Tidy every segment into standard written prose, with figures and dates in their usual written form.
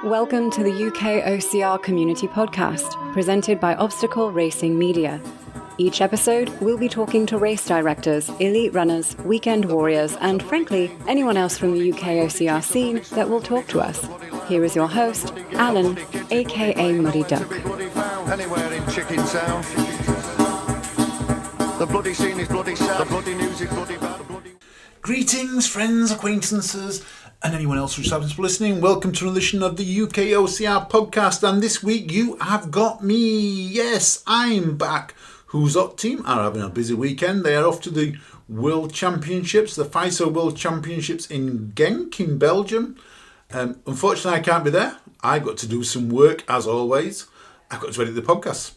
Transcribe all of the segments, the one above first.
Welcome to the UKOCR Community Podcast, presented by Obstacle Racing Media. Each episode, we'll be talking to race directors, elite runners, weekend warriors, and frankly, anyone else from the UKOCR scene that will talk to us. Here is your host, Alan, aka Muddy Duck. Anywhere in Chicken Town. The bloody scene is bloody sad. The bloody news is bloody bad. Greetings, friends, acquaintances, and anyone else who's happens to be listening. Welcome to another edition of the UKOCR podcast. And this week you have got me. Yes, I'm back. Who's Up team are having a busy weekend. They are off to the World Championships, the FISO World Championships in Gane in Belgium. Unfortunately, I can't be there. I've got to do some work, as always. I've got to edit the podcast.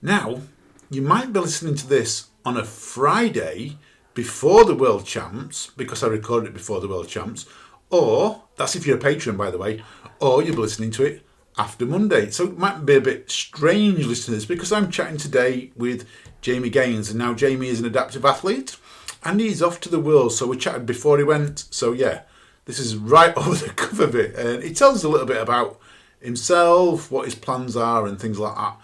Now, you might be listening to this on a Friday before the World Champs, because I recorded it before the World Champs, or, that's if you're a patron, by the way, or you'll be listening to it after Monday. So it might be a bit strange, listeners, because I'm chatting today with Jamie Gaines, and now Jamie is an adaptive athlete, and he's off to the World, so we chatted before he went, so yeah, this is right over the cover of it, and he tells us a little bit about himself, what his plans are, and things like that.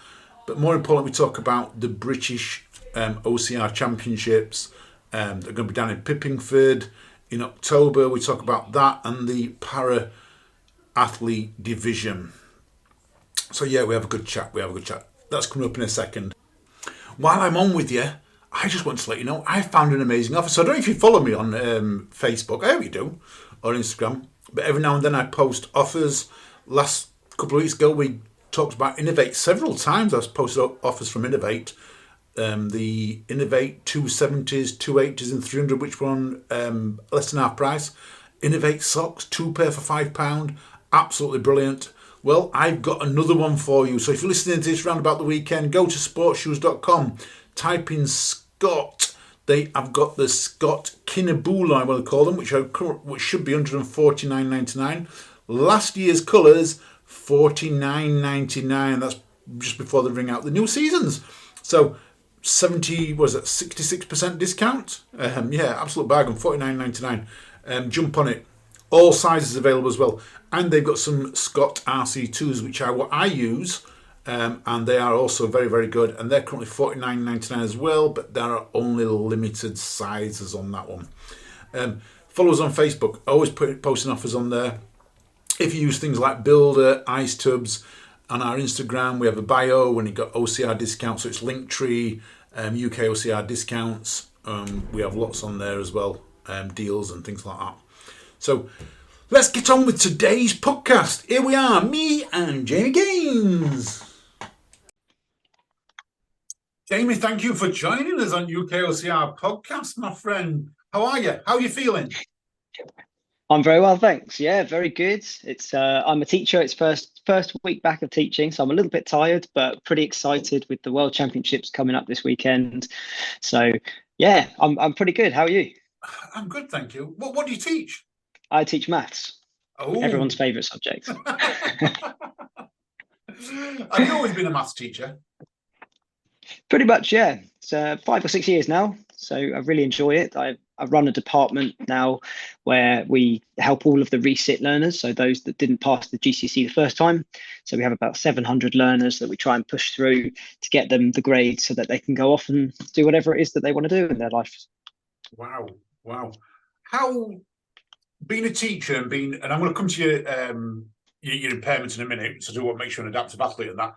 But more importantly, we talk about the British OCR Championships. They're going to be down in Pippingford in October. We talk about that and the para-athlete division. So yeah, we have a good chat. That's coming up in a second. While I'm on with you, I just want to let you know I found an amazing offer. So I don't know if you follow me on Facebook. I hope you do. Or Instagram. But every now and then I post offers. Last couple of weeks ago we talked about Innovate several times. I've posted offers from Innovate. The Innovate 270s, 280s and 300, which were on less than half price. Innovate socks, 2 pair for £5. Absolutely brilliant. Well, I've got another one for you. So if you're listening to this round about the weekend, go to sportshoes.com, type in Scott. They have got the Scott Kinnabula, I want to call them, which should be $149.99. Last year's colours, $49.99. That's just before they bring out the new seasons. So 66% discount. Yeah, absolute bargain, $49.99. Jump on it. All sizes available as well. And they've got some Scott RC2s, which are what I use. And they are also very, very good. And they're currently $49.99 as well, but there are only limited sizes on that one. Follow us on Facebook. Always posting offers on there. If you use things like Builder, Ice Tubs, on our Instagram, we have a bio when you've got OCR discounts, so it's Linktree, UK OCR discounts. We have lots on there as well, deals and things like that. So let's get on with today's podcast. Here we are, me and Jamie Gaines. Jamie, thank you for joining us on UK OCR podcast, my friend. How are you? How are you feeling? I'm very well, thanks. Yeah, very good. It's I'm a teacher. It's first week back of teaching, so I'm a little bit tired, but pretty excited with the World Championships coming up this weekend. So yeah, I'm pretty good. How are you? I'm good, thank you. What do you teach? I teach maths. Oh, everyone's favourite subject. Have you always been a maths teacher? Pretty much, yeah. It's 5 or 6 years now, so I really enjoy it. I run a department now where we help all of the resit learners, so those that didn't pass the GCSE the first time. So we have about 700 learners that we try and push through to get them the grades so that they can go off and do whatever it is that they want to do in their life. Wow. How, being a teacher and I'm going to come to your impairments in a minute, so do what makes you an adaptive athlete and that.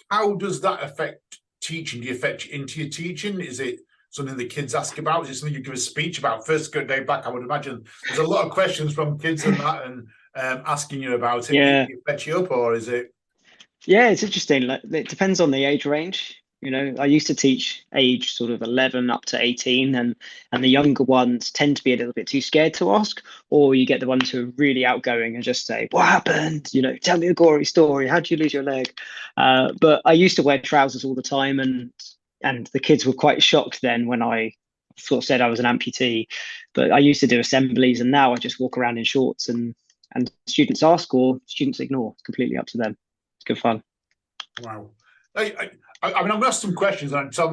How does that affect teaching? Do you affect into your teaching? Is it something the kids ask about? Is it something you give a speech about? First good day back, I would imagine there's a lot of questions from kids and that, and asking you about it. Yeah. Do you fetch you up, or is it? Yeah, it's interesting. Like, it depends on the age range. You know, I used to teach age sort of 11 up to 18, and the younger ones tend to be a little bit too scared to ask, or you get the ones who are really outgoing and just say, "What happened? You know, tell me a gory story. How did you lose your leg?" But I used to wear trousers all the time, and the kids were quite shocked then when I sort of said I was an amputee. But I used to do assemblies, and now I just walk around in shorts, and students ask or students ignore. It's completely up to them. It's good fun. Wow. I mean, I'm going to ask some questions and tell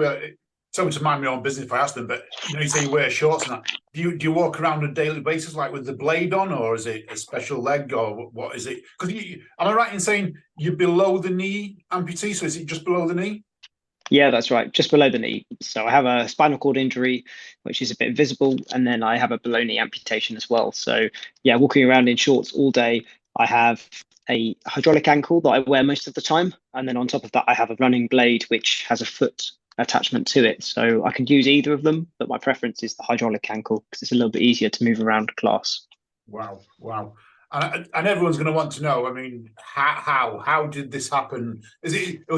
Sorry to mind my own business if I ask them, but you say you wear shorts and that. Do you walk around on a daily basis like with the blade on, or is it a special leg, or what is it? Because am I right in saying you're below the knee amputee? So is it just below the knee? Yeah, that's right, just below the knee. So I have a spinal cord injury, which is a bit visible, and then I have a below knee amputation as well. So yeah, walking around in shorts all day. I have a hydraulic ankle that I wear most of the time, and then on top of that, I have a running blade which has a foot attachment to it. So I can use either of them, but my preference is the hydraulic ankle because it's a little bit easier to move around class. Wow. And everyone's going to want to know. I mean, how did this happen? Was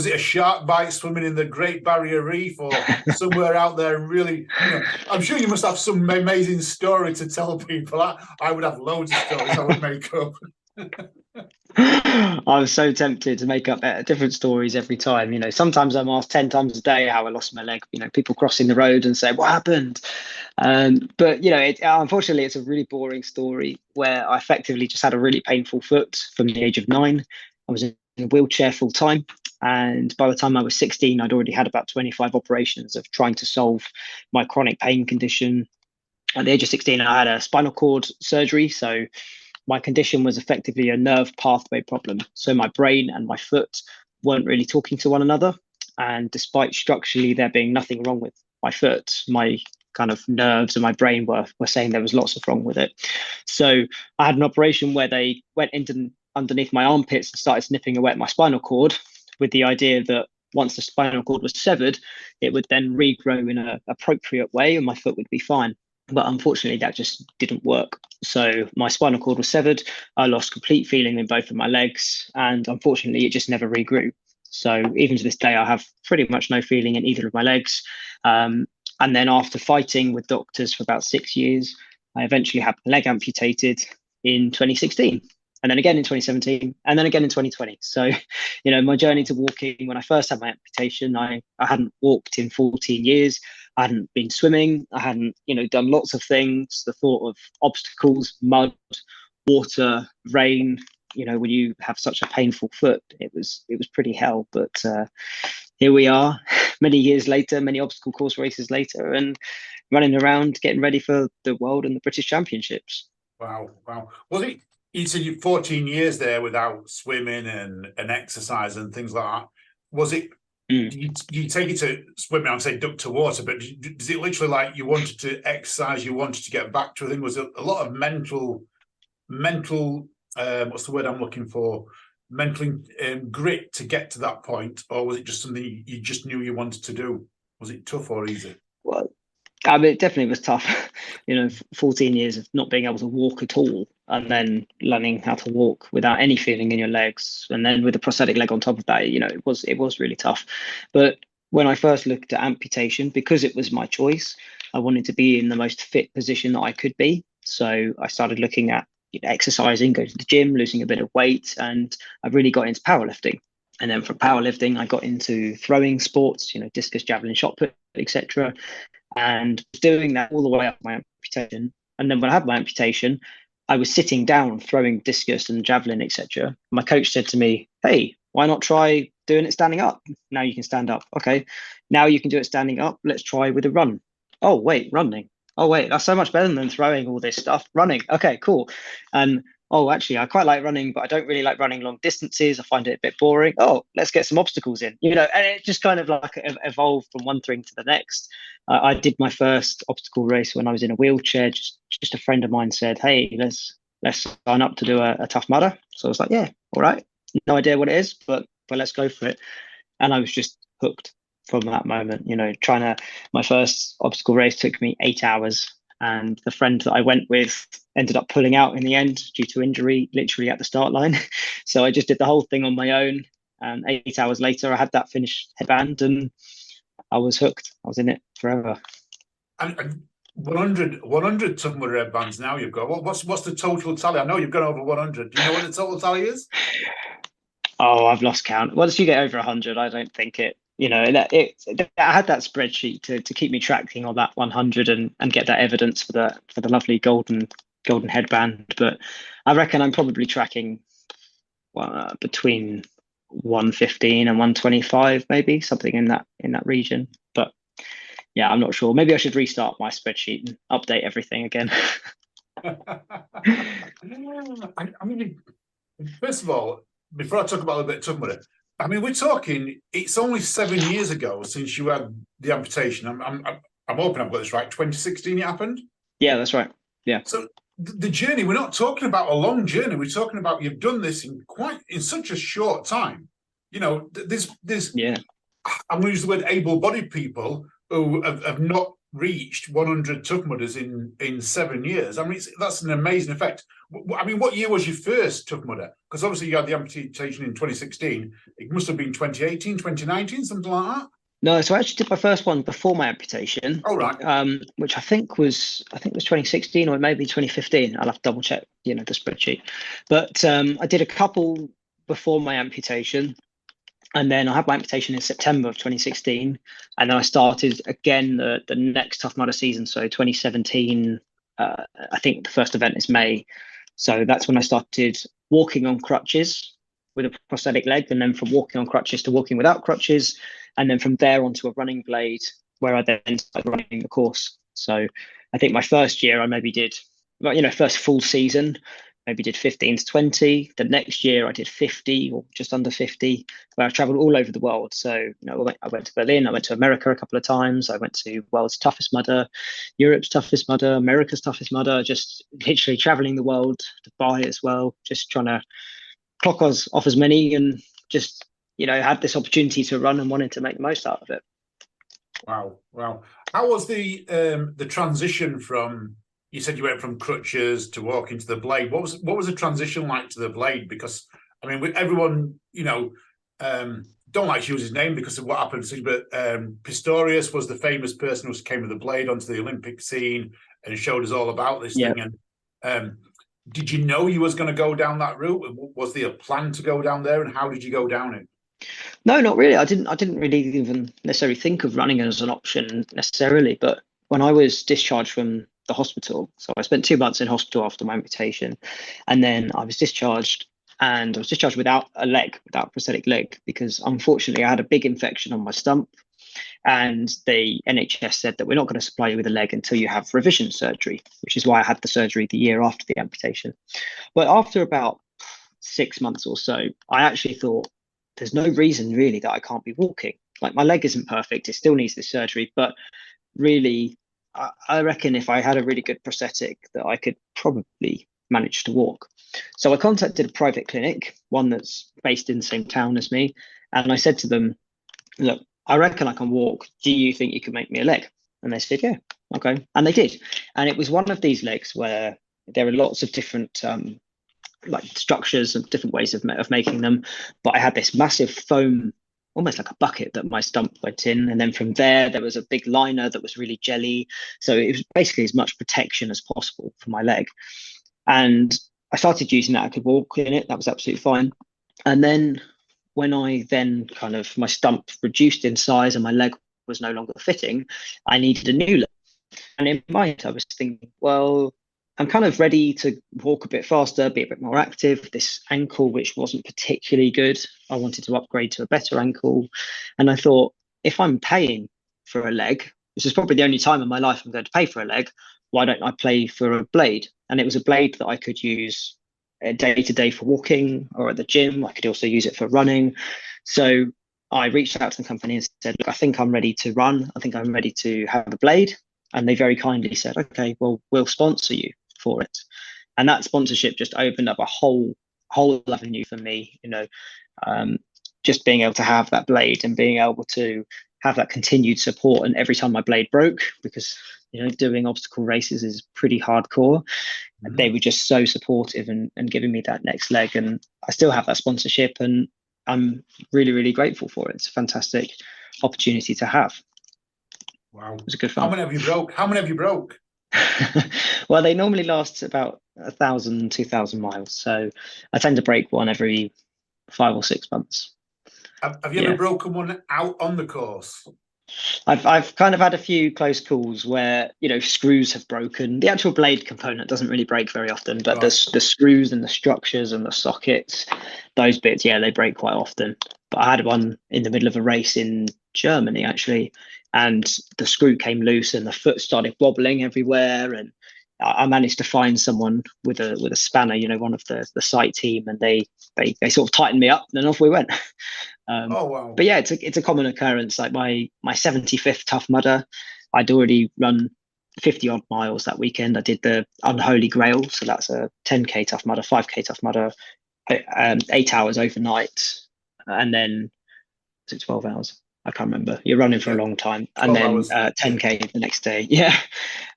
it a shark bite swimming in the Great Barrier Reef, or somewhere out there? Really, I'm sure you must have some amazing story to tell people. I would have loads of stories I would make up. I was so tempted to make up different stories every time. Sometimes I'm asked 10 times a day how I lost my leg. People crossing the road and say, "What happened?" But unfortunately, it's a really boring story where I effectively just had a really painful foot from the age of 9. I was in a wheelchair full time, and by the time I was 16, I'd already had about 25 operations of trying to solve my chronic pain condition. At the age of 16, I had a spinal cord surgery, so my condition was effectively a nerve pathway problem. So my brain and my foot weren't really talking to one another. And despite structurally there being nothing wrong with my foot, my kind of nerves and my brain were saying there was lots of wrong with it. So I had an operation where they went into underneath my armpits and started snipping away at my spinal cord with the idea that once the spinal cord was severed, it would then regrow in an appropriate way and my foot would be fine. But unfortunately, that just didn't work. So my spinal cord was severed. I lost complete feeling in both of my legs. And unfortunately, it just never regrew. So even to this day, I have pretty much no feeling in either of my legs. And then after fighting with doctors for about 6 years, I eventually had my leg amputated in 2016. And then again in 2017, and then again in 2020. So, my journey to walking, when I first had my amputation, I hadn't walked in 14 years. I hadn't been swimming. I hadn't, done lots of things. The thought of obstacles, mud, water, rain, when you have such a painful foot, it was pretty hell. But here we are, many years later, many obstacle course races later, and running around, getting ready for the World and the British Championships. Wow. Was it? You said you 14 years there without swimming and exercise and things like that. Was it? You take it to swimming, I'd say duck to water, but is it literally like you wanted to exercise, you wanted to get back to a thing? Was it a lot of mental what's the word I'm looking for? Mental grit to get to that point, or was it just something you just knew you wanted to do? Was it tough or easy? Well, I mean, it definitely was tough. 14 years of not being able to walk at all, and then learning how to walk without any feeling in your legs, and then with a prosthetic leg on top of that, it was really tough. But when I first looked at amputation, because it was my choice, I wanted to be in the most fit position that I could be. So I started looking at exercising, going to the gym, losing a bit of weight, and I really got into powerlifting. And then from powerlifting, I got into throwing sports, discus, javelin, shot put, etc. And doing that all the way up my amputation. And then when I had my amputation, I was sitting down throwing discus and javelin, etc. My coach said to me, "Hey, why not try doing it standing up? Now you can stand up. Okay, now you can do it standing up. Let's try with a run. Oh, wait, running. Oh, wait, that's so much better than throwing all this stuff. Running. Okay, cool. And oh, actually, I quite like running, but I don't really like running long distances. I find it a bit boring. Oh, let's get some obstacles in, and it just kind of like evolved from one thing to the next. I did my first obstacle race when I was in a wheelchair. Just a friend of mine said, "Hey, let's sign up to do a Tough Mudder." So I was like, "Yeah, all right." No idea what it is, but let's go for it. And I was just hooked from that moment. My first obstacle race took me 8 hours. And the friend that I went with ended up pulling out in the end due to injury, literally at the start line. So I just did the whole thing on my own. And 8 hours later, I had that finished headband and I was hooked. I was in it forever. And 100 Tough Mudder headbands now you've got. What's the total tally? I know you've gone over 100. Do you know what the total tally is? Oh, I've lost count. Once you get over 100, I don't think it. I had that spreadsheet to keep me tracking on that 100 and get that evidence for the lovely golden headband. But I reckon I'm probably tracking between 115 and 125, maybe something in that region. But yeah, I'm not sure. Maybe I should restart my spreadsheet and update everything again. I mean, first of all, before I talk about a bit of Tough Mudder, I mean, we're talking. It's only 7 years ago since you had the amputation. I'm hoping I've got this right. 2016 it happened. Yeah, that's right. Yeah. So the journey, we're not talking about a long journey. We're talking about you've done this in such a short time. You know, there's Yeah. I'm going to use the word able-bodied people who have not reached 100 Tough Mudders in 7 years. I mean, that's an amazing effect. I mean, what year was your first Tough Mudder? Because obviously you had the amputation in 2016. It must have been 2018, 2019, something like that. No, so I actually did my first one before my amputation. Oh, right. Which I think was 2016 or maybe 2015. I'll have to double check, the spreadsheet. But I did a couple before my amputation. And then I had my amputation in September of 2016. And then I started again the next Tough Mudder season. So 2017, I think the first event is May. So that's when I started walking on crutches with a prosthetic leg. And then from walking on crutches to walking without crutches. And then from there onto a running blade, where I then started running the course. So I think my first year I maybe did, first full season, maybe did 15 to 20. The next year I did 50 or just under 50, where I traveled all over the world. So, I went to Berlin, I went to America a couple of times. I went to World's Toughest Mudder, Europe's Toughest Mudder, America's Toughest Mudder, just literally traveling the world, Dubai as well, just trying to clock us off as many and just, had this opportunity to run and wanted to make the most out of it. Wow. How was the transition from? You said you went from crutches to walking to the blade. What was the transition like to the blade? Because I mean, everyone, don't like to use his name because of what happened. But Pistorius was the famous person who came with the blade onto the Olympic scene and showed us all about this thing. And did you know you was going to go down that route? Was there a plan to go down there, and how did you go down it? No, not really. I didn't really even necessarily think of running as an option necessarily. But when I was discharged from the hospital, so I spent 2 months in hospital after my amputation, and then I was discharged, and I was discharged without a prosthetic leg, because unfortunately I had a big infection on my stump, and the NHS said that we're not going to supply you with a leg until you have revision surgery, which is why I had the surgery the year after the amputation. But after about 6 months or so, I actually thought, there's no reason really that I can't be walking. Like, my leg isn't perfect, it still needs this surgery, but really, I reckon if I had a really good prosthetic that I could probably manage to walk. So I contacted a private clinic, one that's based in the same town as me. And I said to them, look, I reckon I can walk. Do you think you could make me a leg? And they said, yeah, okay. And they did. And it was one of these legs where there are lots of different structures and different ways of making them. But I had this massive foam, almost like a bucket, that my stump went in. And then from there was a big liner that was really jelly. So it was basically as much protection as possible for my leg. And I started using that. I could walk in it. That was absolutely fine. And then when my stump reduced in size and my leg was no longer fitting, I needed a new leg. And in my head, I was thinking, well, I'm kind of ready to walk a bit faster, be a bit more active. This ankle, which wasn't particularly good, I wanted to upgrade to a better ankle. And I thought, if I'm paying for a leg, this is probably the only time in my life I'm going to pay for a leg, why don't I pay for a blade? And it was a blade that I could use day to day for walking, or at the gym. I could also use it for running. So I reached out to the company and said, look, I think I'm ready to run. I think I'm ready to have a blade. And they very kindly said, okay, well, we'll sponsor you for it. And that sponsorship just opened up a whole avenue for me, just being able to have that blade and being able to have that continued support. And every time my blade broke, because doing obstacle races is pretty hardcore, they were just so supportive and giving me that next leg. And I still have that sponsorship, and I'm really, really grateful for it. It's a fantastic opportunity to have. Wow. It was a good fun. How many have you broke? Well, they normally last about 1,000, 2,000 miles. So I tend to break one every 5 or 6 months. Have you ever broken one out on the course? I've kind of had a few close calls where screws have broken. The actual blade component doesn't really break very often, but the screws and the structures and the sockets, those bits, they break quite often. But I had one in the middle of a race in Germany actually, and the screw came loose and the foot started wobbling everywhere. And I managed to find someone with a spanner, one of the site team, and they sort of tightened me up, and then off we went. Oh wow! But yeah, it's a common occurrence. Like my 75th Tough Mudder, I'd already run 50 odd miles that weekend. I did the Unholy Grail, so that's a 10k Tough Mudder, 5k Tough Mudder, 8 hours overnight, and then was it 12 hours? I can't remember. You're running for a long time, and then 10k the next day. Yeah,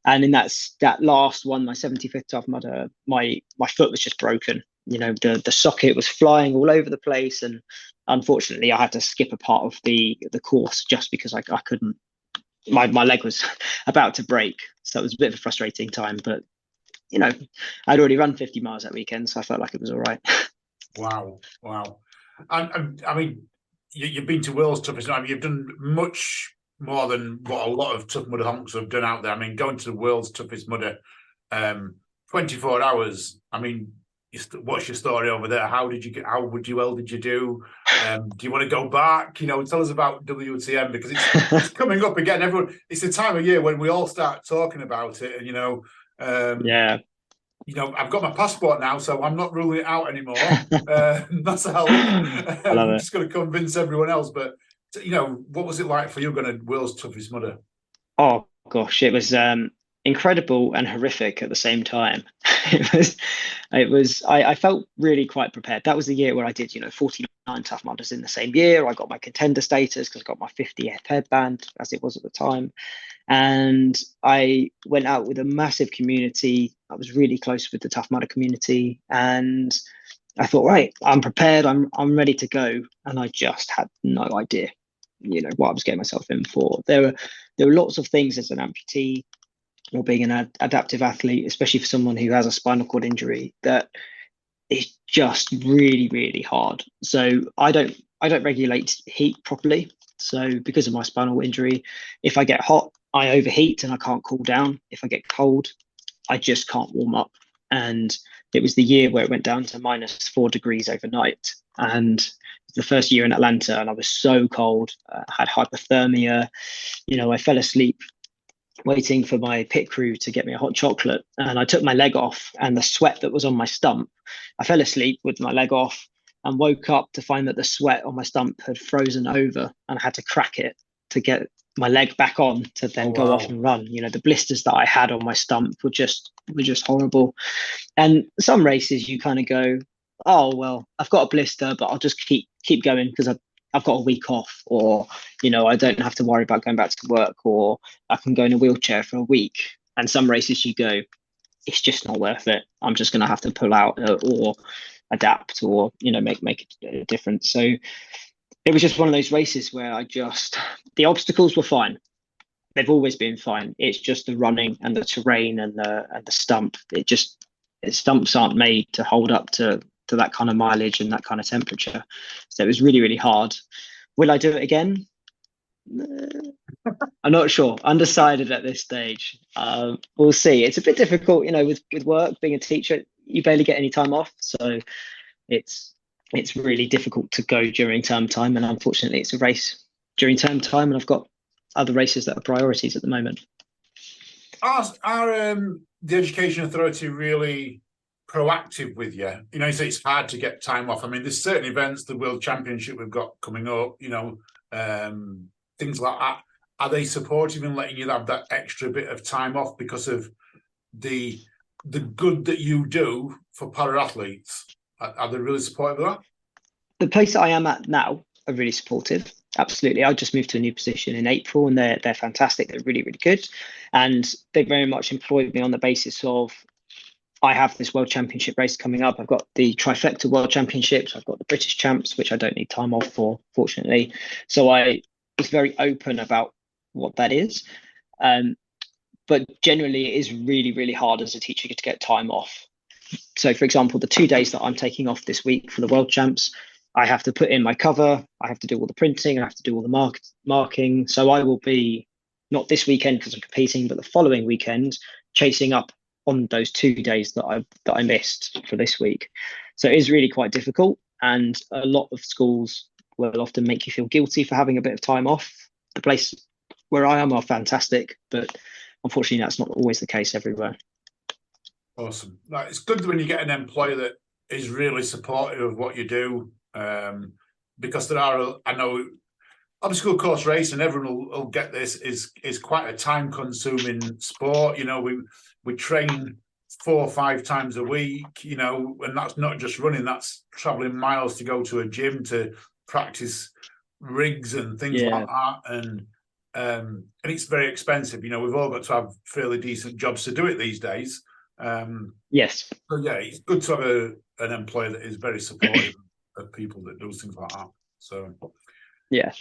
and in that last one, my 75th Tough Mudder, my foot was just broken. The socket was flying all over the place, and unfortunately, I had to skip a part of the course just because I couldn't. My leg was about to break, so it was a bit of a frustrating time. But I'd already run 50 miles that weekend, so I felt like it was all right. Wow. And I mean, you've been to world's toughest. I mean, you've done much more than what a lot of tough mudder honks have done out there. I mean, going to the world's toughest mudder, 24 hours. I mean, what's your story over there? How did you well did you do? Do you want to go back? Tell us about WTM, because it's coming up again. Everyone, it's the time of year when we all start talking about it, and yeah. I've got my passport now, so I'm not ruling it out anymore. That's a help. I'm just going to convince everyone else. But what was it like for you going to world's toughest mudder? Oh gosh, it was incredible and horrific at the same time. It was. I felt really quite prepared. That was the year where I did 49 Tough Mudders in the same year. I got my contender status because I got my 50th headband, as it was at the time. And I went out with a massive community. I was really close with the Tough Mudder community, and I thought, right, I'm prepared. I'm ready to go. And I just had no idea, what I was getting myself in for. There were lots of things as an amputee or being an adaptive athlete, especially for someone who has a spinal cord injury, that is just really, really hard. So I don't regulate heat properly. So because of my spinal injury, if I get hot, I overheat and I can't cool down. If I get cold, I just can't warm up. And it was the year where it went down to -4 degrees overnight. And the first year in Atlanta, and I was so cold. I had hypothermia. I fell asleep waiting for my pit crew to get me a hot chocolate, and I took my leg off, and the sweat that was on my stump, I fell asleep with my leg off and woke up to find that the sweat on my stump had frozen over, and I had to crack it to get my leg back on to then go off and run. The blisters that I had on my stump were just horrible. And some races you kind of go, oh well, I've got a blister, but I'll just keep going because I've got a week off, or I don't have to worry about going back to work, or I can go in a wheelchair for a week. And some races you go, it's just not worth it. I'm just going to have to pull out or adapt, or make a difference. So it was just one of those races where the obstacles were fine. They've always been fine. It's just the running and the terrain and the stump. Stumps aren't made to hold up to that kind of mileage and that kind of temperature. So it was really, really hard. Will I do it again? I'm not sure. Undecided at this stage. We'll see. It's a bit difficult, with work, being a teacher, you barely get any time off. So it's really difficult to go during term time. And unfortunately, it's a race during term time. And I've got other races that are priorities at the moment. Are the Education Authority really proactive with you? You say it's hard to get time off. I mean, there's certain events, the World Championship we've got coming up, things like that. Are they supportive in letting you have that extra bit of time off because of the good that you do for para-athletes? Are they really supportive of that? The place that I am at now are really supportive. Absolutely. I just moved to a new position in April, and they're fantastic. They're really, really good. And they very much employed me on the basis of, I have this World Championship race coming up. I've got the trifecta World Championships. I've got the British Champs, which I don't need time off for, fortunately. So I was very open about what that is. But generally, it is really, really hard as a teacher to get time off. So, for example, the 2 days that I'm taking off this week for the World Champs, I have to put in my cover. I have to do all the printing. I have to do all the marking. So I will be, not this weekend because I'm competing, but the following weekend, chasing up on those 2 days that I missed for this week. So it is really quite difficult, and a lot of schools will often make you feel guilty for having a bit of time off. The place where I am are fantastic, but unfortunately that's not always the case everywhere. Awesome. Right, it's good when you get an employer that is really supportive of what you do, because there are, I know, obstacle course racing, everyone will get this, is quite a time-consuming sport. You know, we train 4 or 5 times a week, you know, and that's not just running, that's traveling miles to go to a gym to practice rigs and things like that. And it's very expensive. You know, we've all got to have fairly decent jobs to do it these days. Yes. So yeah, it's good to have an employer that is very supportive of people that do things like that. So yeah.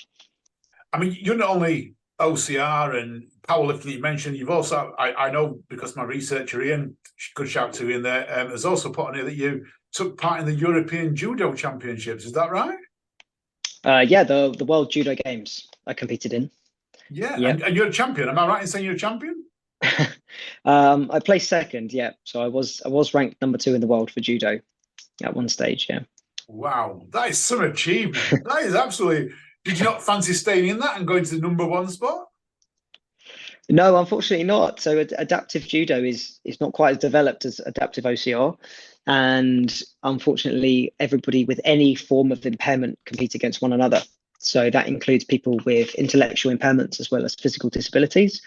I mean, you're not only OCR and powerlifting you mentioned, you've also, I know because my researcher Ian, good shout to Ian there, has also put on here that you took part in the European Judo Championships. Is that right? Yeah, the World Judo Games I competed in. Yeah, yep. And you're a champion. Am I right in saying you're a champion? I placed second, yeah. So I was ranked number 2 in the world for judo at one stage, yeah. Wow, that is some achievement. That is absolutely. Did you not fancy staying in that and going to the number 1 spot? No, unfortunately not. So adaptive judo is not quite as developed as adaptive OCR. And unfortunately, everybody with any form of impairment compete against one another. So that includes people with intellectual impairments as well as physical disabilities.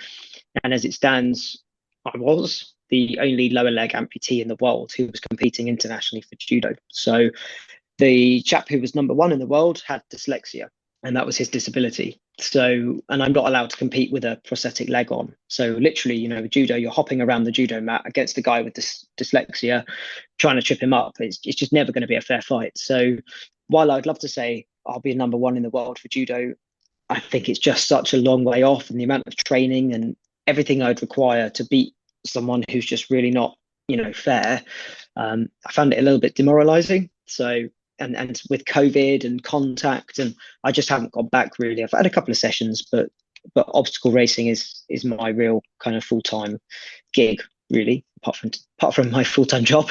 And as it stands, I was the only lower leg amputee in the world who was competing internationally for judo. So the chap who was number 1 in the world had dyslexia, and that was his disability. So, and I'm not allowed to compete with a prosthetic leg on. So literally, you know, judo, you're hopping around the judo mat against a guy with dyslexia, trying to trip him up. It's just never going to be a fair fight. So while I'd love to say I'll be number 1 in the world for judo, I think it's just such a long way off, and the amount of training and everything I'd require to beat someone who's just really not, you know, fair. I found it a little bit demoralizing. So, and with COVID and contact, and I just haven't gone back really. I've had a couple of sessions, but obstacle racing is my real kind of full-time gig, really, apart from my full-time job.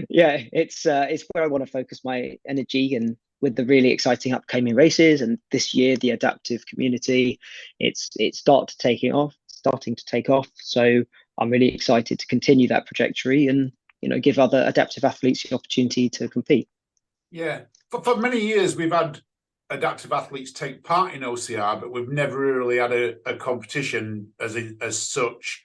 Yeah, it's where I want to focus my energy, and with the really exciting upcoming races, and this year the adaptive community, it's starting to take off. So I'm really excited to continue that trajectory and, you know, give other adaptive athletes the opportunity to compete. Yeah, for many years we've had adaptive athletes take part in OCR, but we've never really had a competition as such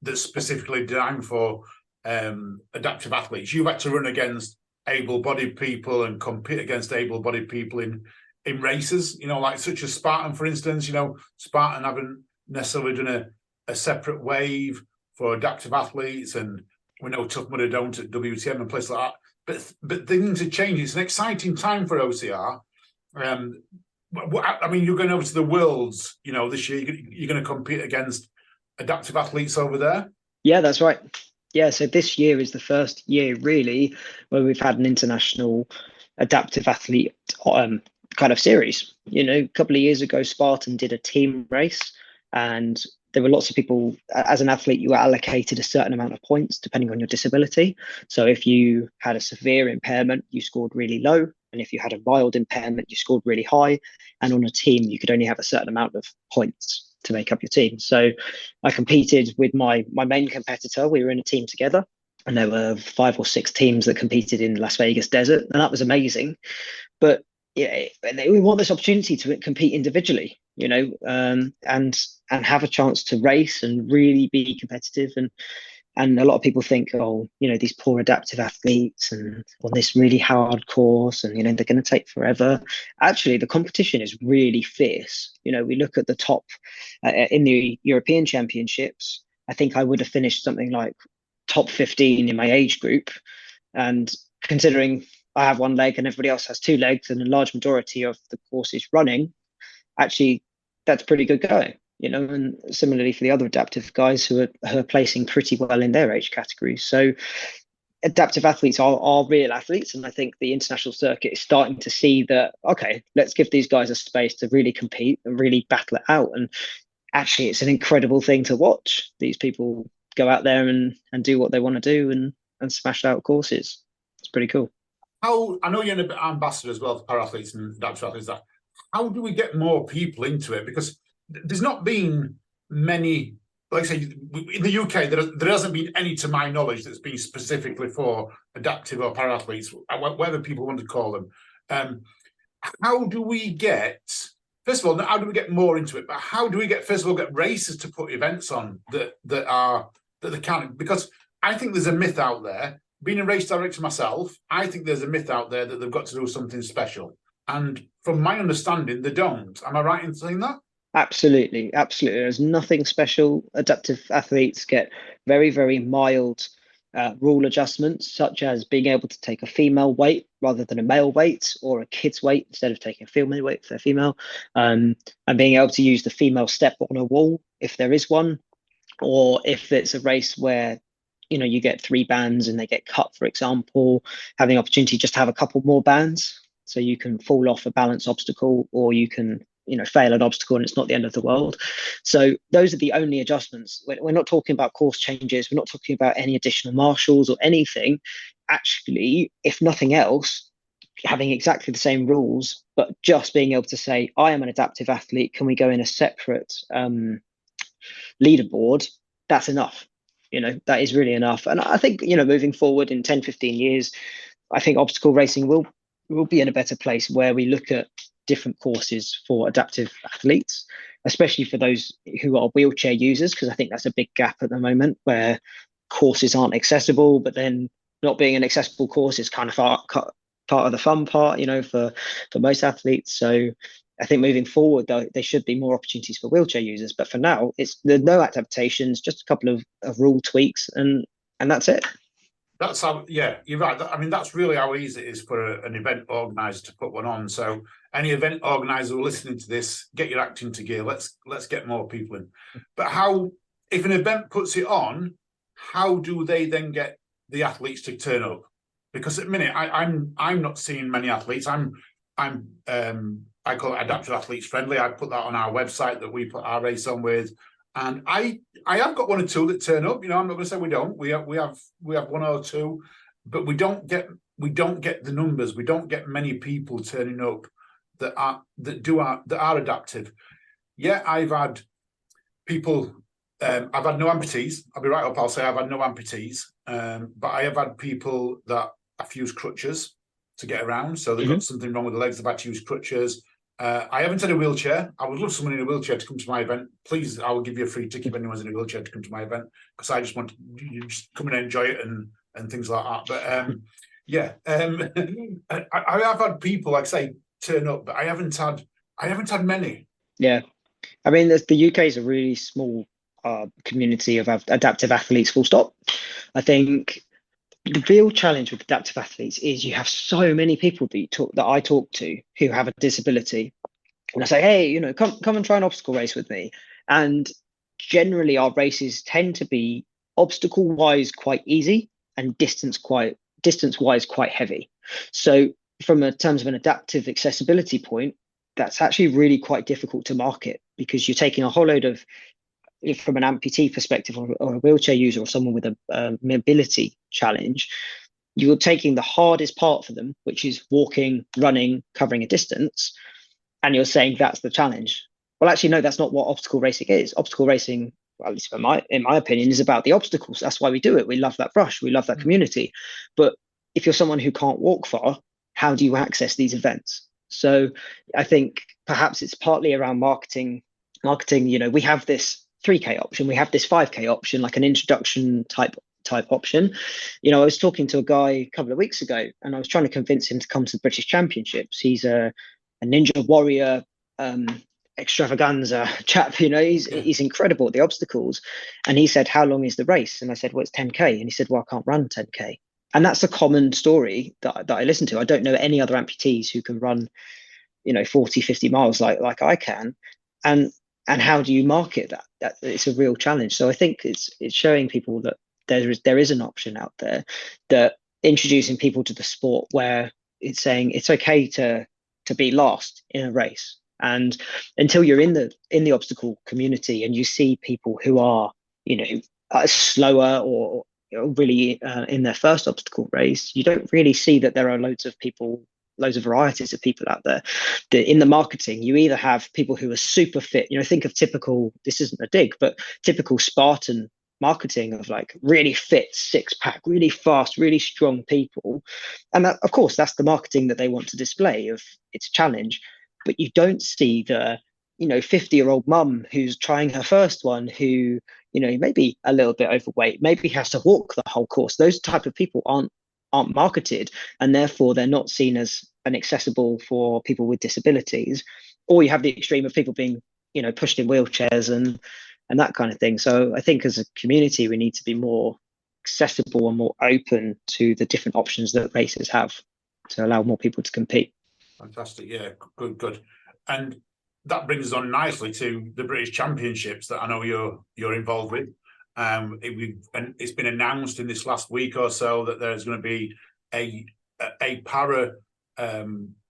that's specifically designed for adaptive athletes. You've had to run against able-bodied people and compete against able-bodied people in races, you know, like such as Spartan, for instance. You know, Spartan haven't necessarily done a separate wave for adaptive athletes, and we know Tough Mudder don't at WTM and places like that. But things are changing. It's an exciting time for OCR. I mean, you're going over to the Worlds, you know, this year. You're going to compete against adaptive athletes over there? Yeah, that's right. Yeah, so this year is the first year really where we've had an international adaptive athlete kind of series. You know, a couple of years ago, Spartan did a team race, and there were lots of people. As an athlete, you were allocated a certain amount of points depending on your disability. So if you had a severe impairment, you scored really low. And if you had a mild impairment, you scored really high. And on a team, you could only have a certain amount of points to make up your team. So I competed with my main competitor. We were in a team together, and there were 5 or 6 teams that competed in Las Vegas desert, and that was amazing. But yeah, we want this opportunity to compete individually, you know, and have a chance to race and really be competitive. And a lot of people think, oh, you know, these poor adaptive athletes and on this really hard course, and, you know, they're going to take forever. Actually, the competition is really fierce. You know, we look at the top in the European Championships. I think I would have finished something like top 15 in my age group. And considering I have 1 leg and everybody else has 2 legs, and a large majority of the course is running, actually, that's pretty good going. You know, and similarly for the other adaptive guys who are placing pretty well in their age categories. So adaptive athletes are real athletes. And I think the international circuit is starting to see that, okay, let's give these guys a space to really compete and really battle it out. And actually, it's an incredible thing to watch. These people go out there and do what they want to do and smash out courses. It's pretty cool. I know you're an ambassador as well for para athletes and adaptive athletes. How do we get more people into it? Because there's not been many, like I say, in the UK, there hasn't been any, to my knowledge, that's been specifically for adaptive or para-athletes, whatever people want to call them. How do we get, first of all, how do we get more into it? But how do we get, first of all, get races to put events on that they can? Because I think there's a myth out there. Being a race director myself, I think there's a myth out there that they've got to do something special. And from my understanding, they don't. Am I right in saying that? Absolutely, absolutely. There's nothing special. Adaptive athletes get very, very mild rule adjustments, such as being able to take a female weight rather than a male weight, or a kid's weight instead of taking a female weight if they're female, and being able to use the female step on a wall if there is one, or if it's a race where you get 3 bands and they get cut, for example, having the opportunity just to have a couple more bands, so you can fall off a balance obstacle, or you can fail an obstacle and it's not the end of the world. So those are the only adjustments. We're not talking about course changes. We're not talking about any additional marshals or anything. Actually, if nothing else, having exactly the same rules, but just being able to say, I am an adaptive athlete, can we go in a separate leaderboard? That's enough. That is really enough. And I think, moving forward in 10, 15 years, I think obstacle racing will be in a better place, where we look at different courses for adaptive athletes, especially for those who are wheelchair users, because I think that's a big gap at the moment, where courses aren't accessible, but then not being an accessible course is kind of part of the fun part, for most athletes. So I think moving forward, though, there should be more opportunities for wheelchair users. But for now, there's no adaptations, just a couple of rule tweaks, and that's it. That's how, yeah, you're right. I mean, that's really how easy it is for an event organizer to put one on. So any event organizer listening to this, get your act into gear. Let's get more people in. But how, if an event puts it on, how do they then get the athletes to turn up? Because at the minute, I'm not seeing many athletes. I call it Adaptive Athletes Friendly. I put that on our website that we put our race on with. And I have got 1 or 2 that turn up. I'm not going to say we don't. We have 1 or 2, but we don't get the numbers. We don't get many people turning up that are adaptive. Yeah, I've had people. I've had no amputees. I'll be right up. I'll say I've had no amputees. But I have had people that have used crutches to get around. So they've got something wrong with the legs. They've had to use crutches. I haven't had a wheelchair. I would love someone in a wheelchair to come to my event. Please, I will give you a free ticket if anyone's in a wheelchair to come to my event, because I just want you just come and enjoy it and things like that. But yeah, I have had people, like I say, turn up, but I haven't had many. Yeah, I mean, the UK is a really small community of adaptive athletes. Full stop. I think the real challenge with adaptive athletes is you have so many people that I talk to who have a disability, and I say, hey, come and try an obstacle race with me. And generally our races tend to be obstacle wise quite easy and distance wise quite heavy. So from a terms of an adaptive accessibility point, that's actually really quite difficult to market, because you're taking a whole load of, from an amputee perspective, or a wheelchair user, or someone with a mobility challenge, you're taking the hardest part for them, which is walking, running, covering a distance, and you're saying that's the challenge. Well, actually, no, that's not what obstacle racing is. Obstacle racing, well, at least in my opinion, is about the obstacles. That's why we do it. We love that brush. We love that community. But if you're someone who can't walk far, how do you access these events? So I think perhaps it's partly around marketing. We have this 3K option, we have this 5K option, like an introduction type option. I was talking to a guy a couple of weeks ago, and I was trying to convince him to come to the British Championships. He's a ninja warrior extravaganza chap. He's incredible at the obstacles, and he said, how long is the race? And I said, well, it's 10K. And he said, well, I can't run 10K. And that's a common story that I listen to. I don't know any other amputees who can run 40, 50 miles like I can. And how do you market that? It's a real challenge. So I think it's showing people that there is an option out there, that introducing people to the sport, where it's saying it's okay to be last in a race. And until you're in the obstacle community and you see people who are slower or really in their first obstacle race, you don't really see that there are loads of people loads of varieties of people out there. In the marketing, you either have people who are super fit, think of typical, this isn't a dig, but typical Spartan marketing of like really fit, six pack, really fast, really strong people. And that, of course, that's the marketing that they want to display of its challenge. But you don't see the 50-year-old mum who's trying her first one, who maybe a little bit overweight, maybe has to walk the whole course. Those type of people aren't marketed, and therefore they're not seen as an accessible for people with disabilities. Or you have the extreme of people being pushed in wheelchairs and that kind of thing. So I think as a community we need to be more accessible and more open to the different options that races have to allow more people to compete. Fantastic. Yeah, good. And that brings us on nicely to the British Championships that I know you're involved with. And it's been announced in this last week or so that there's going to be a para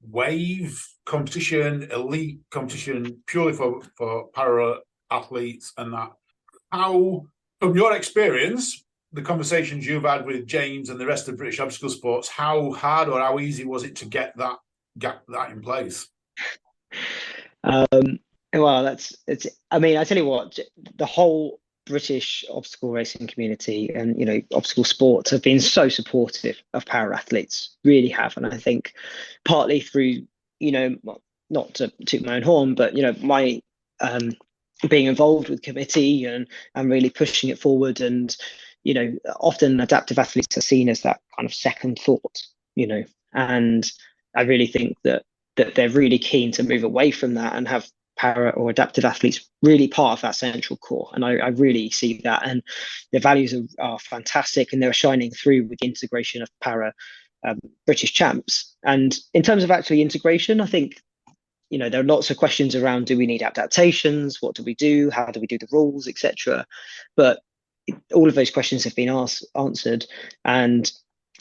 wave competition, elite competition, purely for para athletes. And that, how, from your experience, the conversations you've had with James and the rest of British obstacle sports, how hard or how easy was it to get that in place? Well, it's. I mean, I tell you what, the whole British obstacle racing community and obstacle sports have been so supportive of para athletes, really have. And I think partly through not to toot my own horn, but my being involved with committee and really pushing it forward. And often adaptive athletes are seen as that kind of second thought, and I really think that they're really keen to move away from that and have para or adaptive athletes really part of that central core. And I really see that, and the values are fantastic, and they're shining through with the integration of para British champs. And in terms of actually integration, I think there are lots of questions around: do we need adaptations? What do we do? How do we do the rules, etc.? But all of those questions have been answered, and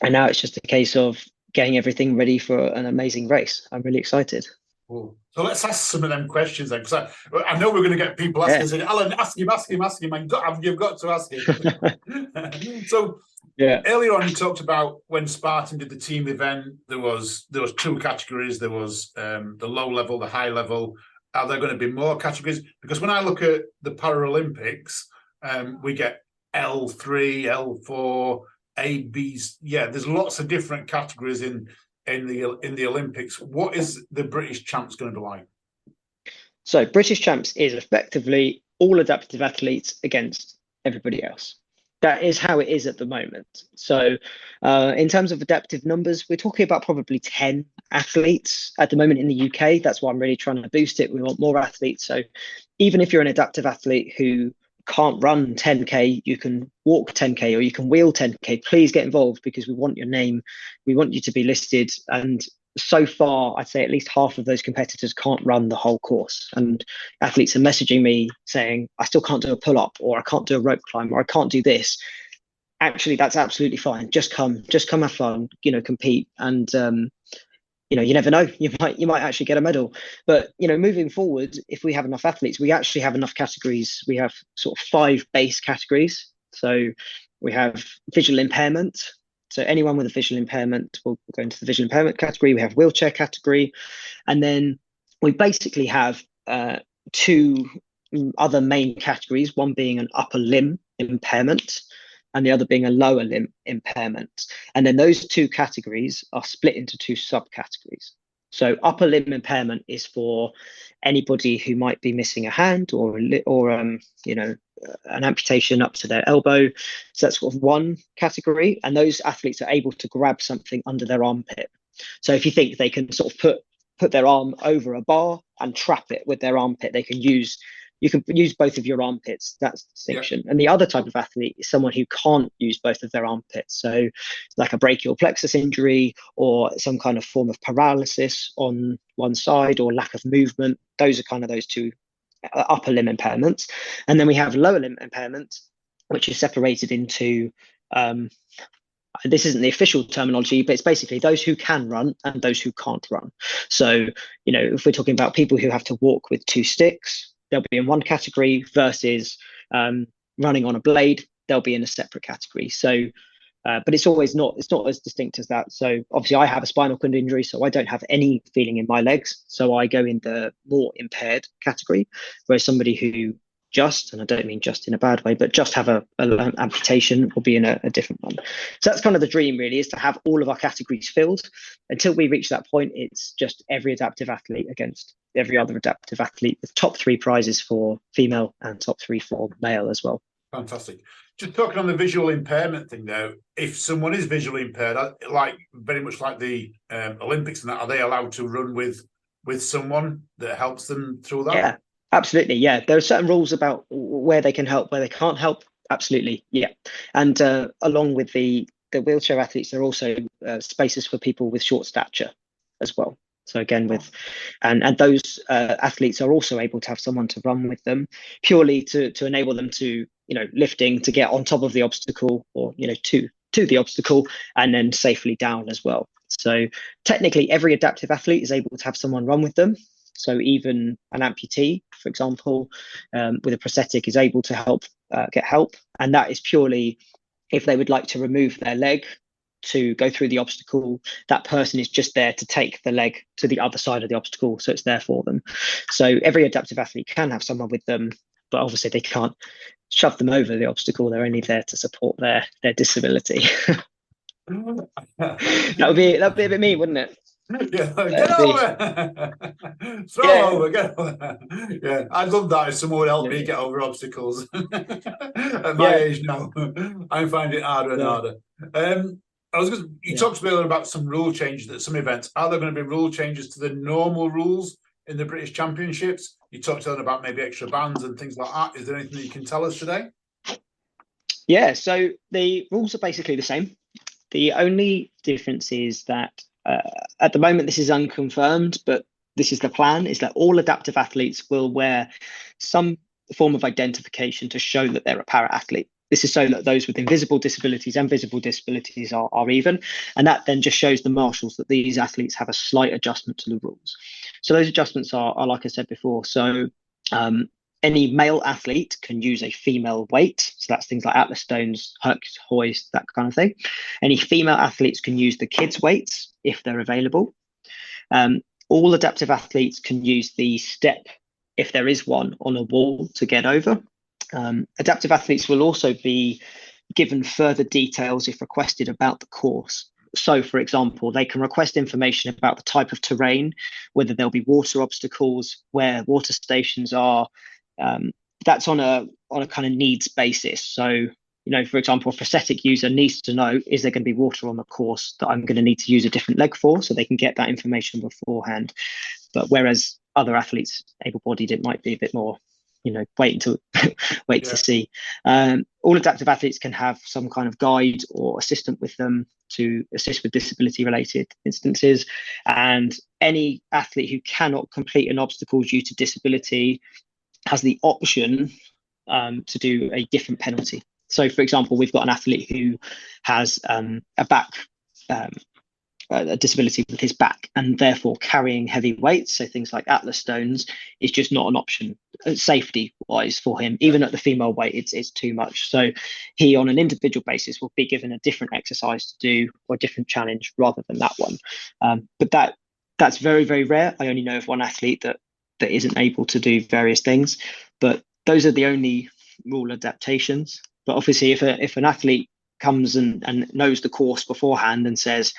now it's just a case of getting everything ready for an amazing race. I'm really excited. Cool. So let's ask some of them questions then, because I know we're going to get people asking, saying, Alan, ask him. You've got to ask him. So earlier on, you talked about when Spartan did the team event, there was two categories. There was the low level, the high level. Are there going to be more categories? Because when I look at the Paralympics, we get L3, L4, A, B's. Yeah, there's lots of different categories in the Olympics. What is the British champs going to be like? So British champs is effectively all adaptive athletes against everybody else. That is how it is at the moment. So in terms of adaptive numbers, we're talking about probably 10 athletes at the moment in the UK. That's why I'm really trying to boost it. We want more athletes. So even if you're an adaptive athlete who can't run 10k, you can walk 10k or you can wheel 10k, please get involved, because we want your name, we want you to be listed. And so far I'd say at least half of those competitors can't run the whole course, and athletes are messaging me saying, I still can't do a pull-up, or I can't do a rope climb, or I can't do this. Actually, that's absolutely fine. Just come have fun, compete. And you never know, you might actually get a medal. But moving forward, if we have enough athletes, we actually have enough categories. We have sort of 5 base categories. So we have visual impairment. So anyone with a visual impairment will go into the visual impairment category. We have wheelchair category, and then we basically have 2 other main categories, one being an upper limb impairment and the other being a lower limb impairment. And then those 2 categories are split into 2 subcategories. So upper limb impairment is for anybody who might be missing a hand or an amputation up to their elbow. So that's sort of one category. And those athletes are able to grab something under their armpit. So if you think they can sort of put their arm over a bar and trap it with their armpit, you can use both of your armpits. That's the distinction. Yeah. And the other type of athlete is someone who can't use both of their armpits. So like a brachial plexus injury or some kind of form of paralysis on one side or lack of movement. Those are kind of those 2 upper limb impairments. And then we have lower limb impairment, which is separated into, this isn't the official terminology, but it's basically those who can run and those who can't run. So, if we're talking about people who have to walk with 2 sticks, they'll be in one category, versus running on a blade, they'll be in a separate category. So But it's not as distinct as that. So obviously I have a spinal cord injury, so I don't have any feeling in my legs. So I go in the more impaired category, whereas somebody who just, and I don't mean just in a bad way, but just have a amputation will be in a different one. So that's kind of the dream, really, is to have all of our categories filled. Until we reach that point, it's just every adaptive athlete against every other adaptive athlete, with top 3 prizes for female and top 3 for male as well. Fantastic. Just talking on the visual impairment thing though, if someone is visually impaired, like very much like the Olympics and that, are they allowed to run with someone that helps them through that? Yeah, absolutely. Yeah, there are certain rules about where they can help, where they can't help. Absolutely. Yeah. And along with the wheelchair athletes, there are also spaces for people with short stature as well. So again, and those athletes are also able to have someone to run with them, purely to enable them to, lifting to get on top of the obstacle, or to the obstacle, and then safely down as well. So technically, every adaptive athlete is able to have someone run with them. So even an amputee, for example, with a prosthetic, is able to get help, and that is purely if they would like to remove their leg to go through the obstacle. That person is just there to take the leg to the other side of the obstacle, so it's there for them. So every adaptive athlete can have someone with them, but obviously they can't shove them over the obstacle. They're only there to support their disability. That'd be a bit mean, wouldn't it? Yeah, get over. Throw over, get over. Yeah, I'd love that if someone would help me get over obstacles. At my age now, I'm finding it harder and harder. You talked earlier about some rule changes at some events. Are there going to be rule changes to the normal rules in the British Championships? You talked earlier about maybe extra bands and things like that. Is there anything that you can tell us today? Yeah, so the rules are basically the same. The only difference is that at the moment, this is unconfirmed, but this is the plan, is that all adaptive athletes will wear some form of identification to show that they're a para-athlete. This is so that those with invisible disabilities and visible disabilities are even. And that then just shows the marshals that these athletes have a slight adjustment to the rules. So those adjustments are like I said before. So any male athlete can use a female weight. So that's things like Atlas stones, Hercules hoist, that kind of thing. Any female athletes can use the kids' weights if they're available. All adaptive athletes can use the step, if there is one, on a wall to get over. Adaptive athletes will also be given further details if requested about the course. So, for example, they can request information about the type of terrain, whether there'll be water obstacles, where water stations are. That's on a kind of needs basis. So, for example, a prosthetic user needs to know, is there going to be water on the course that I'm going to need to use a different leg for, so they can get that information beforehand. But whereas other athletes, able-bodied, it might be a bit more, wait to see. All adaptive athletes can have some kind of guide or assistant with them to assist with disability-related instances. And any athlete who cannot complete an obstacle due to disability has the option to do a different penalty. So, for example, we've got an athlete who has a disability with his back, and therefore carrying heavy weights, so things like Atlas stones, is just not an option safety-wise for him. Even at the female weight, it's too much. So he, on an individual basis, will be given a different exercise to do, or a different challenge, rather than that one. But that's very, very rare. I only know of one athlete that isn't able to do various things, but those are the only rule adaptations. But obviously, if an athlete comes and knows the course beforehand and says,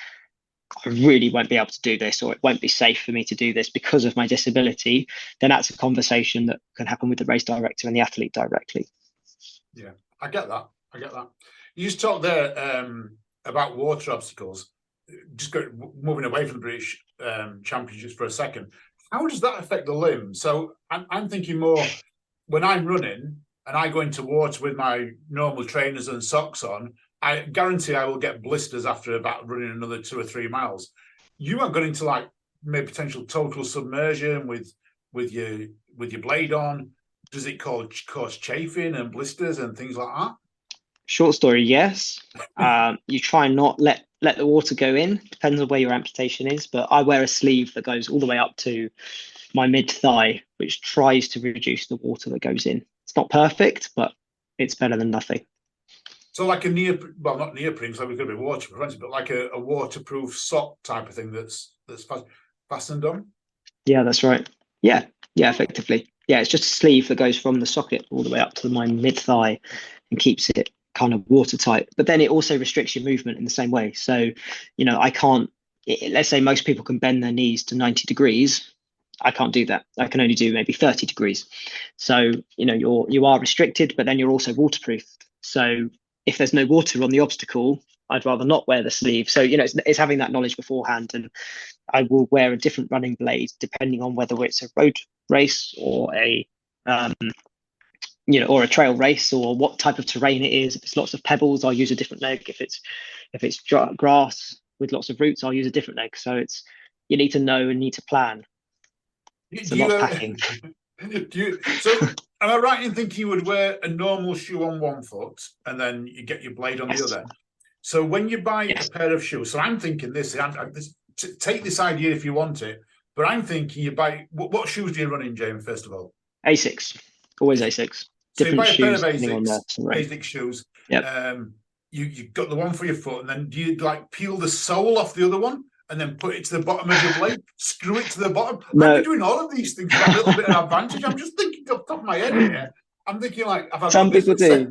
I really won't be able to do this, or it won't be safe for me to do this because of my disability, then that's a conversation that can happen with the race director and the athlete directly. Yeah, I get that. You just talked there about water obstacles. Just moving away from the British Championships for a second. How does that affect the limb? So I'm thinking more when I'm running and I go into water with my normal trainers and socks on, I guarantee I will get blisters after about running another 2 or 3 miles. You are going into like maybe potential total submersion with your blade on. Does it cause chafing and blisters and things like that? Short story, yes. You try and not let the water go in. Depends on where your amputation is, but I wear a sleeve that goes all the way up to my mid-thigh, which tries to reduce the water that goes in. It's not perfect, but it's better than nothing. So like not neoprene, so we're going to be waterproof, but like a waterproof sock type of thing that's fastened on. Yeah, that's right. Yeah, effectively. Yeah, it's just a sleeve that goes from the socket all the way up to my mid thigh and keeps it kind of watertight. But then it also restricts your movement in the same way. So, I can't. Let's say most people can bend their knees to 90 degrees. I can't do that. I can only do maybe 30 degrees. So, you are restricted, but then you're also waterproof. So if there's no water on the obstacle, I'd rather not wear the sleeve. So, it's having that knowledge beforehand. And I will wear a different running blade depending on whether it's a road race or or a trail race, or what type of terrain it is. If it's lots of pebbles, I'll use a different leg. If it's grass with lots of roots, I'll use a different leg. So you need to know and need to plan. It's a lot of packing. So am I right in thinking you would wear a normal shoe on one foot and then you get your blade on the other? So when you buy a pair of shoes, so I'm thinking this, take this idea if you want it, but I'm thinking you buy, what shoes do you run in, James, first of all? Asics, always Asics. So you buy a pair of Asics shoes. Yep. You've got the one for your foot, and then do you like peel the sole off the other one and then put it to the bottom of your blade, screw it to the bottom? No. I'm doing all of these things for a little bit of advantage. I'm just thinking off the top of my head here. I'm thinking like, some people do.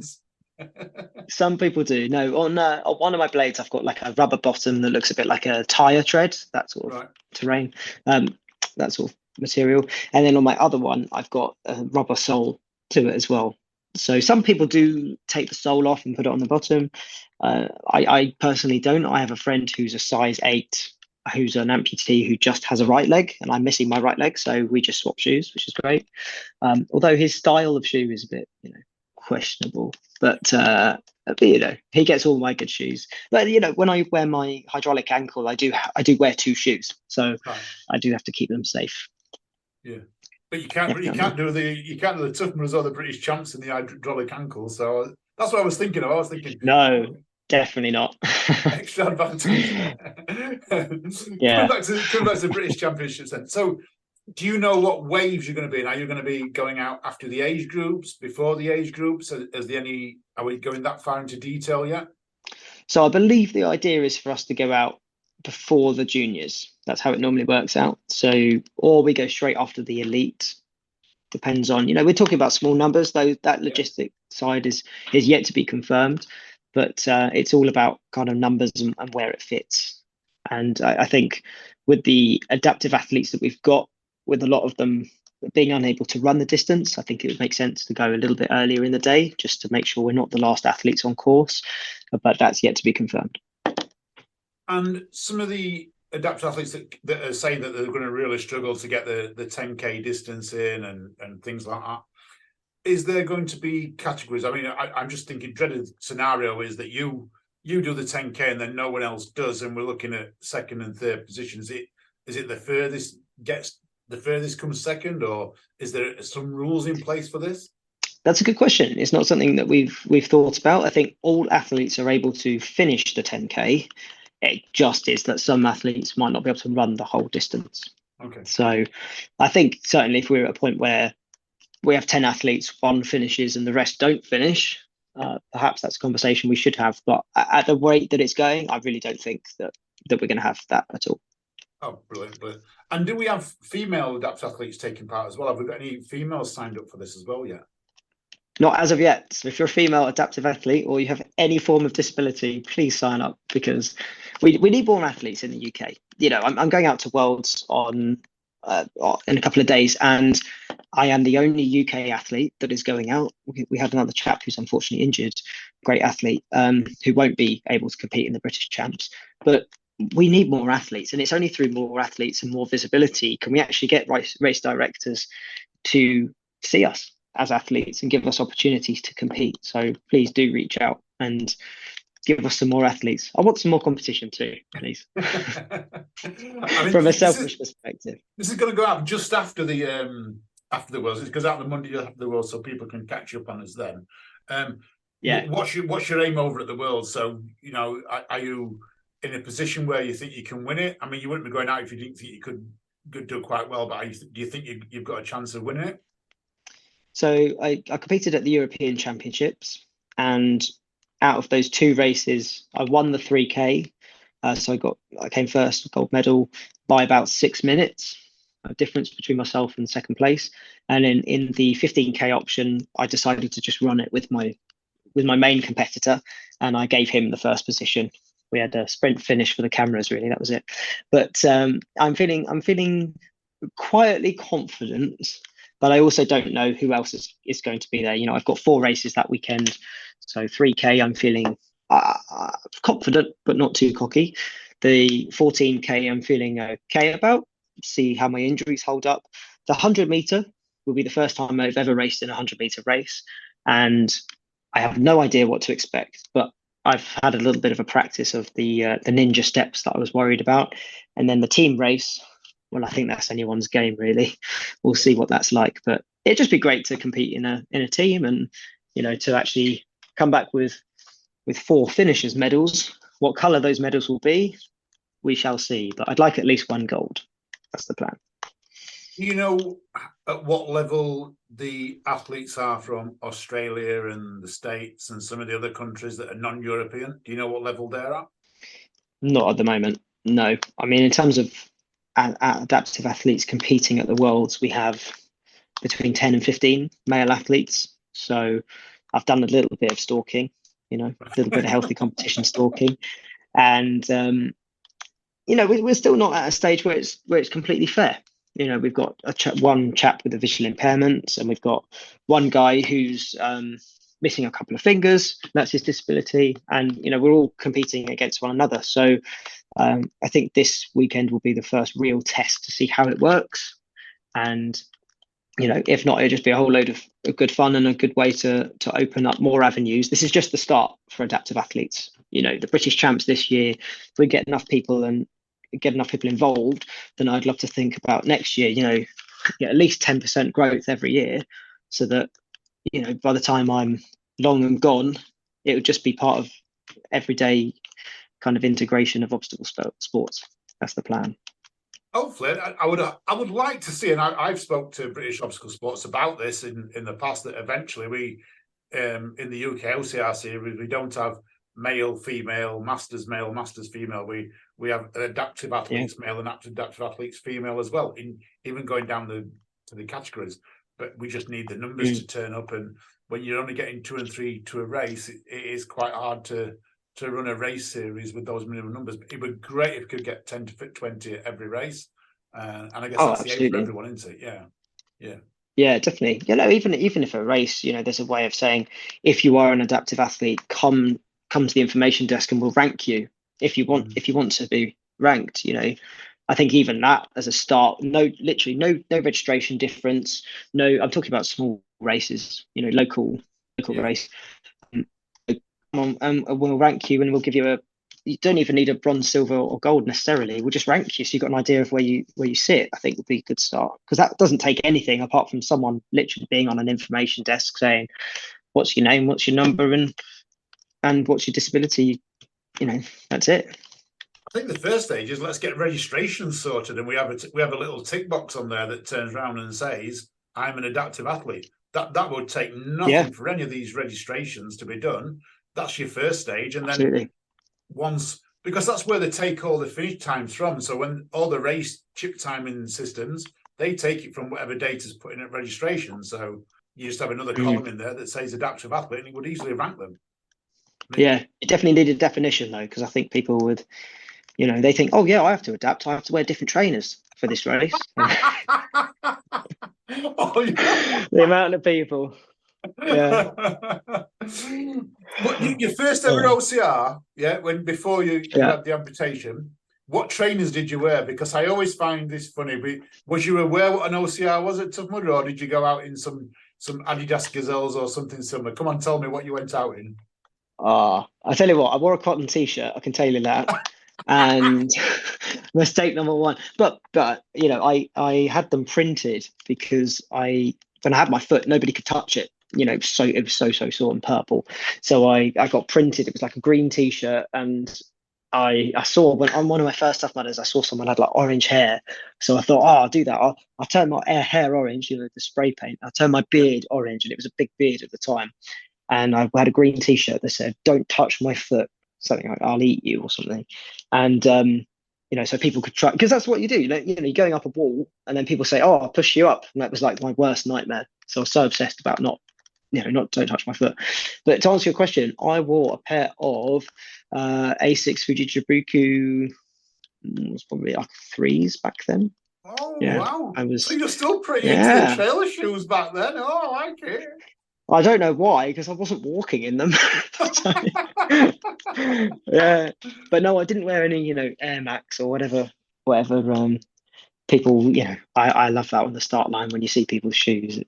Some people do. No, on one of my blades, I've got like a rubber bottom that looks a bit like a tire tread, that sort of terrain, that sort of material. And then on my other one, I've got a rubber sole to it as well. So some people do take the sole off and put it on the bottom. I personally don't. I have a friend who's a size 8, who's an amputee who just has a right leg, and I'm missing my right leg, so we just swap shoes, which is great. Although his style of shoe is a bit, questionable, but he gets all my good shoes. But when I wear my hydraulic ankle, I do wear 2 shoes, so I do have to keep them safe. Yeah. But you can't do the Toughness or the British champs in the hydraulic ankle. So that's what I was thinking of. No, definitely not. Extra advantage. Yeah. Coming back to the British Championships then. So do you know what waves you're going to be in? Are you going to be going out after the age groups, before the age groups? Are we going that far into detail yet? So I believe the idea is for us to go out before the juniors. That's how it normally works out. So, or we go straight after the elite. Depends on, we're talking about small numbers, though that logistic side is yet to be confirmed. But it's all about kind of numbers and where it fits. And I think with the adaptive athletes that we've got, with a lot of them being unable to run the distance, I think it would make sense to go a little bit earlier in the day, just to make sure we're not the last athletes on course. But that's yet to be confirmed. And some of the adaptive athletes that are saying that they're going to really struggle to get the 10K distance in and things like that, is there going to be categories? I mean, I'm just thinking, dreaded scenario is that you do the 10K and then no one else does, and we're looking at second and third positions. Is it the furthest comes second, or is there some rules in place for this? That's a good question. It's not something that we've thought about. I think all athletes are able to finish the 10K. It just is that some athletes might not be able to run the whole distance. Okay. So I think certainly if we're at a point where we have 10 athletes, one finishes and the rest don't finish, perhaps that's a conversation we should have. But at the rate that it's going, I really don't think that we're going to have that at all. Oh, brilliant. And do we have female adaptive athletes taking part as well? Have we got any females signed up for this as well yet? Not as of yet. So if you're a female adaptive athlete or you have any form of disability, please sign up, because we need more athletes in the UK. I'm going out to Worlds in a couple of days, and I am the only UK athlete that is going out. We have another chap who's unfortunately injured, great athlete, who won't be able to compete in the British champs. But we need more athletes, and it's only through more athletes and more visibility can we actually get race directors to see us as athletes and give us opportunities to compete. So please do reach out and give us some more athletes. I want some more competition too, please. From a selfish perspective. This is going to go out just after the Worlds. It goes out the Monday after the Worlds, so people can catch up on us then. What's your aim over at the Worlds? So are you in a position where you think you can win it? I mean, you wouldn't be going out if you didn't think you could do quite well, but do you think you've got a chance of winning it? So I competed at the European Championships, and out of those 2 races, I won the 3K. So I came first, gold medal, by about 6 minutes, a difference between myself and second place. And in the 15K option, I decided to just run it with my main competitor, and I gave him the first position. We had a sprint finish for the cameras, really. That was it. But I'm feeling quietly confident, but I also don't know who else is going to be there. I've got 4 races that weekend, so 3K I'm feeling confident, but not too cocky. The 14K I'm feeling okay about. See how my injuries hold up. The 100 meter will be the first time I've ever raced in a 100 meter race, and I have no idea what to expect, but I've had a little bit of a practice of the ninja steps that I was worried about. And then the team race, well, I think that's anyone's game, really. We'll see what that's like, but it'd just be great to compete in a team, and to actually come back with 4 finishers medals. What colour those medals will be, we shall see, but I'd like at least 1 gold. That's the plan. Do you know at what level the athletes are from Australia and the States and some of the other countries that are non-European? Do you know what level they're at? Not at the moment, no. I mean, in terms of adaptive athletes competing at the Worlds, we have between 10 and 15 male athletes. So I've done a little bit of stalking, a little bit of healthy competition stalking. And, we're still not at a stage where it's completely fair. We've got one chap with a visual impairment, and we've got one guy who's missing a couple of fingers. That's his disability. And, we're all competing against one another. So I think this weekend will be the first real test to see how it works. And, if not, it'll just be a whole load of good fun and a good way to open up more avenues. This is just the start for adaptive athletes. The British champs this year, if we get enough people involved, then I'd love to think about next year, get at least 10% growth every year, so that, by the time I'm long and gone, it would just be part of everyday kind of integration of obstacle sports. That's the plan. Hopefully, I would like to see, and I've spoke to British Obstacle Sports about this in the past, that eventually we, in the UKOCR series, we don't have male, female, masters male, masters female. We have adaptive athletes male and adaptive athletes female as well, in even going down to the categories. But we just need the numbers to turn up, and when you're only getting 2 and 3 to a race, it is quite hard to run a race series with those minimum numbers. It would be great if we could get 10 to 20 at every race, and I guess that's absolutely. the aim for everyone, isn't it? Yeah, definitely. Even if a race, there's a way of saying, if you are an adaptive athlete, come to the information desk and we'll rank you if you want to be ranked. I think even that as a start, literally no registration difference. No, I'm talking about small races, local race. Come on, and we'll rank you, and we'll give you you don't even need a bronze, silver, or gold necessarily. We'll just rank you, so you've got an idea of where you sit. I think would be a good start, because that doesn't take anything apart from someone literally being on an information desk saying, "What's your name? What's your number? And what's your disability?" That's it. I think the first stage is let's get registration sorted, and we have a little tick box on there that turns around and says, "I'm an adaptive athlete." That would take nothing for any of these registrations to be done. That's your first stage, and then because that's where they take all the finish times from. So when all the race chip timing systems, they take it from whatever data's put in at registration. So you just have another column in there that says adaptive athlete, and it would easily rank them. Yeah, it definitely needed a definition though, because I think people would, they think, oh yeah, I have to adapt. I have to wear different trainers for this race. The amount of people. Yeah. But your first ever OCR, before you had the amputation, what trainers did you wear? Because I always find this funny. Was you aware what an OCR was at Tough Mudder, or did you go out in some Adidas Gazelles or something similar? Come on, tell me what you went out in. I tell you what, I wore a cotton t-shirt, I can tell you that. And mistake number one. But I had them printed because when I had my foot, nobody could touch it. So it was so sore and purple. So I got printed. It was like a green t-shirt, and I saw when on one of my first Tough Mudders, I saw someone had like orange hair. So I thought, I'll do that. I'll turn my hair orange, the spray paint. I'll turn my beard orange, and it was a big beard at the time. and I had a green T-shirt that said "Don't touch my foot," something like "I'll eat you" or something, and so people could try, because that's what you do. You're going up a wall, and then people say, "Oh, I'll push you up," and that was like my worst nightmare. So I was so obsessed about not don't touch my foot. But to answer your question, I wore a pair of A6 Fujichibuku. It was probably like 3s back then. Oh, Yeah, wow. I was. So you're still pretty into the trailer shoes back then. Oh, I like it. I don't know why, because I wasn't walking in them. Yeah, but no, I didn't wear any, Air Max or whatever. People, I love that on the start line when you see people's shoes.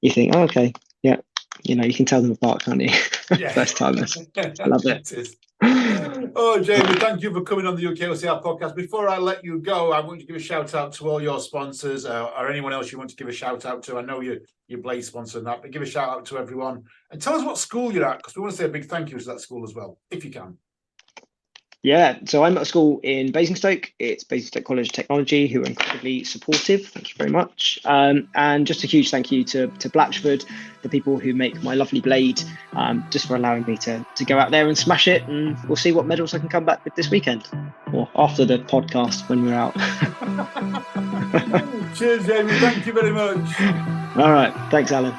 You think, oh, okay, yeah, you can tell them apart, can't you? Yeah. First timers. I love it. Oh, Jamie, thank you for coming on the UKOCR podcast. Before I let you go, I want to give a shout out to all your sponsors or anyone else you want to give a shout out to. I know your Blaze sponsor and that, but give a shout out to everyone and tell us what school you're at, because we want to say a big thank you to that school as well, if you can. Yeah, so I'm at a school in Basingstoke. It's Basingstoke College of Technology, who are incredibly supportive. Thank you very much. And just a huge thank you to Blatchford, the people who make my lovely blade, just for allowing me to go out there and smash it. And we'll see what medals I can come back with this weekend, or after the podcast when we're out. Cheers, Jamie. Thank you very much. All right. Thanks, Alan.